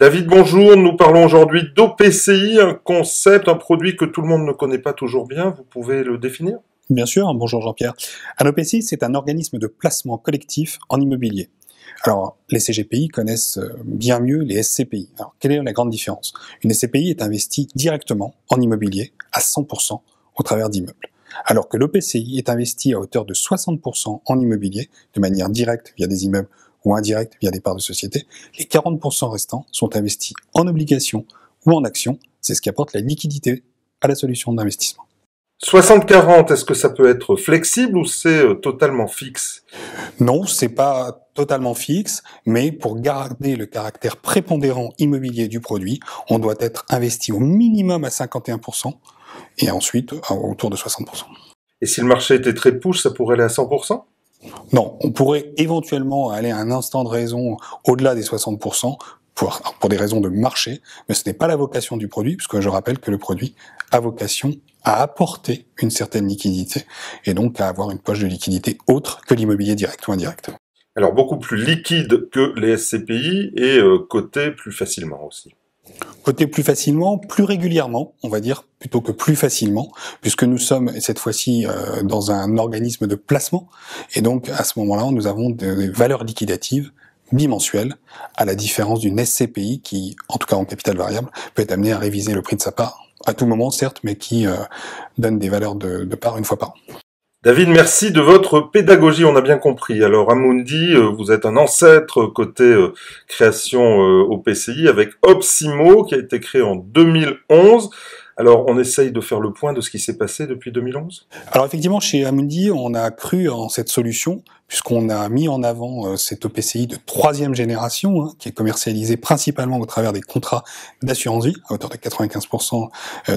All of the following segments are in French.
David, bonjour. Nous parlons aujourd'hui d'OPCI, un concept, un produit que tout le monde ne connaît pas toujours bien. Vous pouvez le définir? Bien sûr, bonjour Jean-Pierre. Un OPCI, c'est un organisme de placement collectif en immobilier. Alors, les CGPI connaissent bien mieux les SCPI. Alors, quelle est la grande différence? Une SCPI est investie directement en immobilier à 100% au travers d'immeubles, alors que l'OPCI est investi à hauteur de 60% en immobilier, de manière directe via des immeubles ou indirecte via des parts de société. Les 40% restants sont investis en obligations ou en actions. C'est ce qui apporte la liquidité à la solution d'investissement. 60-40, est-ce que ça peut être flexible ou c'est totalement fixe? Non, c'est pas totalement fixe, mais pour garder le caractère prépondérant immobilier du produit, on doit être investi au minimum à 51% et ensuite autour de 60%. Et si le marché était très push, ça pourrait aller à 100%? Non, on pourrait éventuellement aller à un instant de raison au-delà des 60% pour des raisons de marché, mais ce n'est pas la vocation du produit, puisque je rappelle que le produit a vocation à apporter une certaine liquidité, et donc à avoir une poche de liquidité autre que l'immobilier direct ou indirect. Alors beaucoup plus liquide que les SCPI et coté plus facilement aussi. Coté plus facilement, plus régulièrement, on va dire, plutôt que plus facilement, puisque nous sommes cette fois-ci dans un organisme de placement, et donc à ce moment-là, nous avons des valeurs liquidatives bimensuelles, à la différence d'une SCPI qui, en tout cas en capital variable, peut être amenée à réviser le prix de sa part, à tout moment certes, mais qui donne des valeurs de part une fois par an. David, merci de votre pédagogie, on a bien compris. Alors Amundi, vous êtes un ancêtre côté création OPCI avec Opsimo qui a été créé en 2011. Alors on essaye de faire le point de ce qui s'est passé depuis 2011. Alors effectivement, chez Amundi, on a cru en cette solution puisqu'on a mis en avant cet OPCI de troisième génération qui est commercialisé principalement au travers des contrats d'assurance vie à hauteur de 95%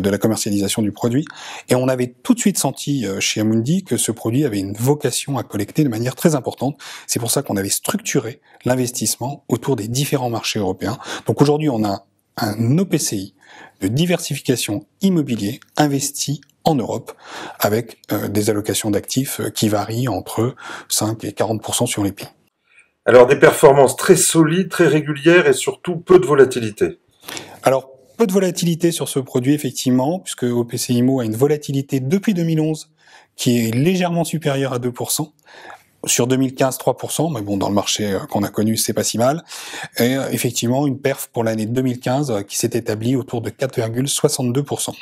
de la commercialisation du produit. Et on avait tout de suite senti chez Amundi que ce produit avait une vocation à collecter de manière très importante. C'est pour ça qu'on avait structuré l'investissement autour des différents marchés européens. Donc aujourd'hui, on a un OPCI de diversification immobilier investi en Europe avec des allocations d'actifs qui varient entre 5 et 40% sur les pays. Alors des performances très solides, très régulières et surtout peu de volatilité. Alors peu de volatilité sur ce produit effectivement, puisque OPCI IMO a une volatilité depuis 2011 qui est légèrement supérieure à 2%. Sur 2015, 3%, mais bon, dans le marché qu'on a connu, c'est pas si mal. Et effectivement, une perf pour l'année 2015 qui s'est établie autour de 4,62%.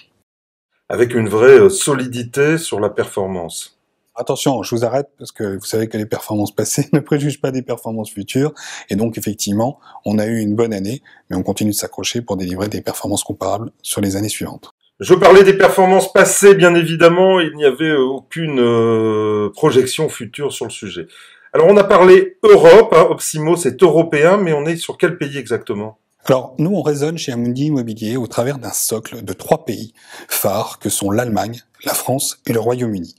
Avec une vraie solidité sur la performance. Attention, je vous arrête parce que vous savez que les performances passées ne préjugent pas des performances futures. Et donc, effectivement, on a eu une bonne année, mais on continue de s'accrocher pour délivrer des performances comparables sur les années suivantes. Je parlais des performances passées, bien évidemment, il n'y avait aucune projection future sur le sujet. Alors on a parlé Europe, Opsimo c'est européen, mais on est sur quel pays exactement? Alors nous on raisonne chez Amundi Immobilier au travers d'un socle de 3 pays phares que sont l'Allemagne, la France et le Royaume-Uni.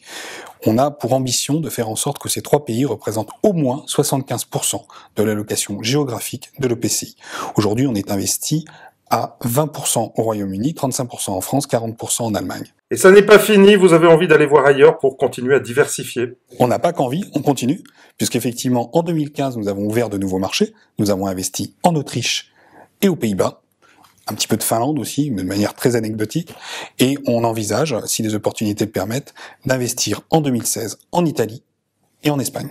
On a pour ambition de faire en sorte que ces 3 pays représentent au moins 75% de l'allocation géographique de l'OPCI. Aujourd'hui on est investi à 20% au Royaume-Uni, 35% en France, 40% en Allemagne. Et ça n'est pas fini, vous avez envie d'aller voir ailleurs pour continuer à diversifier? On n'a pas qu'envie, on continue, puisqu'effectivement en 2015 nous avons ouvert de nouveaux marchés, nous avons investi en Autriche et aux Pays-Bas, un petit peu de Finlande aussi, mais de manière très anecdotique, et on envisage, si les opportunités le permettent, d'investir en 2016 en Italie et en Espagne.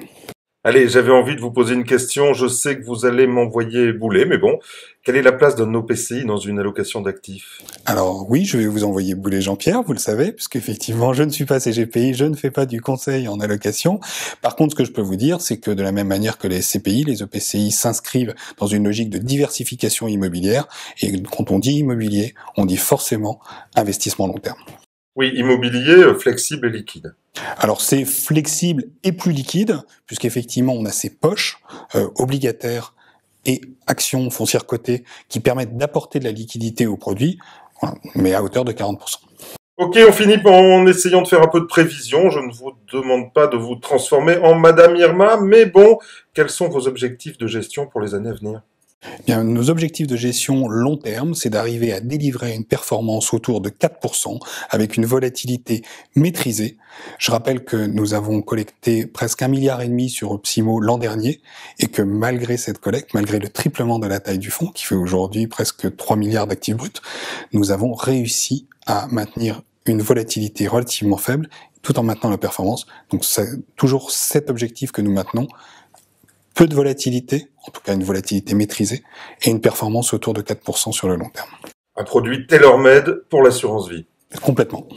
Allez, j'avais envie de vous poser une question, je sais que vous allez m'envoyer bouler, mais bon, quelle est la place d'un OPCI dans une allocation d'actifs? Alors oui, je vais vous envoyer bouler Jean-Pierre, vous le savez, puisqu'effectivement je ne suis pas CGPI, je ne fais pas du conseil en allocation. Par contre, ce que je peux vous dire, c'est que de la même manière que les SCPI, les OPCI s'inscrivent dans une logique de diversification immobilière, et quand on dit immobilier, on dit forcément investissement long terme. Oui, immobilier, flexible et liquide. Alors c'est flexible et plus liquide, puisqu'effectivement on a ces poches obligataires et actions foncières cotées qui permettent d'apporter de la liquidité au produit, voilà, mais à hauteur de 40%. Ok, on finit en essayant de faire un peu de prévision. Je ne vous demande pas de vous transformer en Madame Irma, mais bon, quels sont vos objectifs de gestion pour les années à venir? Bien, nos objectifs de gestion long terme, c'est d'arriver à délivrer une performance autour de 4% avec une volatilité maîtrisée. Je rappelle que nous avons collecté presque 1,5 milliard sur Opsimo l'an dernier et que malgré cette collecte, malgré le triplement de la taille du fonds, qui fait aujourd'hui presque 3 milliards d'actifs bruts, nous avons réussi à maintenir une volatilité relativement faible tout en maintenant la performance. Donc c'est toujours cet objectif que nous maintenons. Peu de volatilité, en tout cas une volatilité maîtrisée, et une performance autour de 4% sur le long terme. Un produit tailor-made pour l'assurance vie. Complètement.